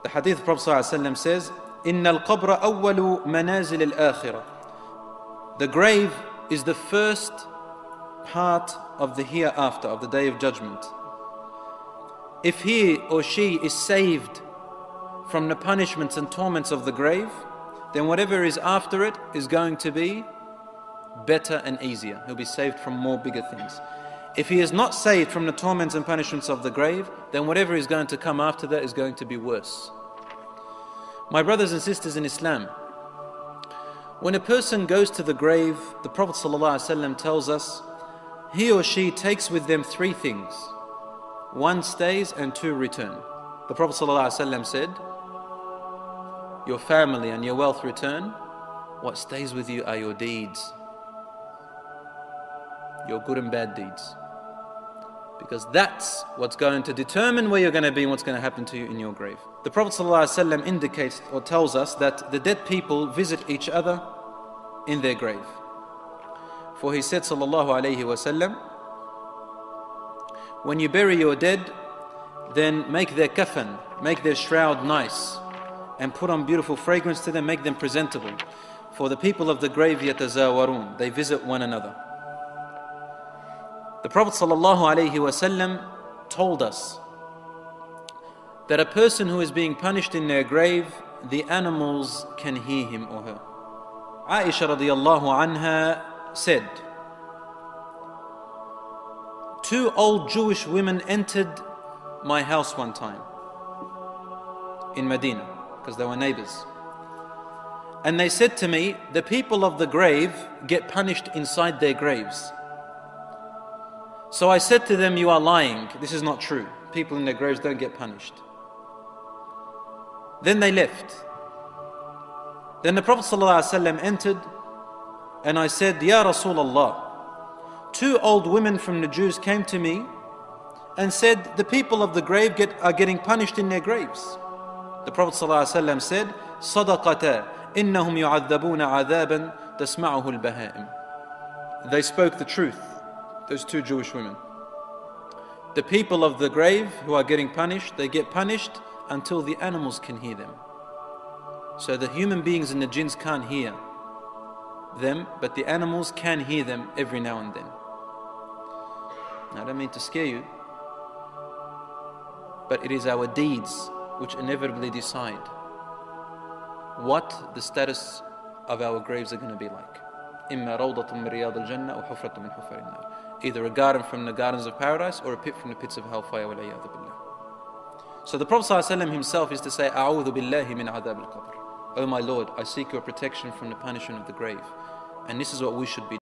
The hadith of Prophet ﷺ says, إِنَّ الْقَبْرَ أَوَّلُ مَنَازِلِ الْآخِرَةِ. The grave is the first part of the hereafter, of the Day of Judgment. If he or she is saved from the punishments and torments of the grave, then whatever is after it is going to be better and easier. He'll be saved from more bigger things. If he is not saved from the torments and punishments of the grave, then whatever is going to come after that is going to be worse. My brothers and sisters in Islam, when a person goes to the grave, the Prophet ﷺ tells us, he or she takes with them three things. One stays and two return. The Prophet ﷺ said, your family and your wealth return. What stays with you are your deeds, your good and bad deeds. Because that's what's going to determine where you're going to be and what's going to happen to you in your grave. The Prophet ﷺ indicates or tells us that the dead people visit each other in their grave. For he said, sallallahu alayhi wasallam, when you bury your dead, then make their kafan, make their shroud nice, and put on beautiful fragrance to them, make them presentable. For the people of the grave, yatazawarun, they visit one another. The Prophet ﷺ told us that a person who is being punished in their grave, the animals can hear him or her. Aisha radiallahu anha said, two old Jewish women entered my house one time in Medina, because they were neighbors. And they said to me, the people of the grave get punished inside their graves. So I said to them, you are lying. This is not true. People in their graves don't get punished. Then they left. Then the Prophet ﷺ entered, and I said, Ya Rasulullah, two old women from the Jews came to me and said, the people of the grave are getting punished in their graves. The Prophet ﷺ said, Sadaqata, innahum yu'adhabuna adhaban tasma'uhu al-baha'im. They spoke the truth, those two Jewish women. The people of the grave who are getting punished, they get punished until the animals can hear them. So the human beings and the jinns can't hear them, but the animals can hear them every now and then. Now, I don't mean to scare you, but it is our deeds which inevitably decide what the status of our graves are going to be like. إِمَّا رَوْضَةٌ مِّن رِيَاضِ الْجَنَّةِ وَحُفْرَةٌ مِّن حُفَرِ النَّارِ. Either a garden from the gardens of paradise or a pit from the pits of hellfire. وَالْعِيَاذُ بِاللَّهِ. So the Prophet ﷺ himself is to say, أَعُوذُ بِاللَّهِ مِنْ عَذَابِ الْقَبْرِ. Oh my Lord, I seek your protection from the punishment of the grave. And this is what we should be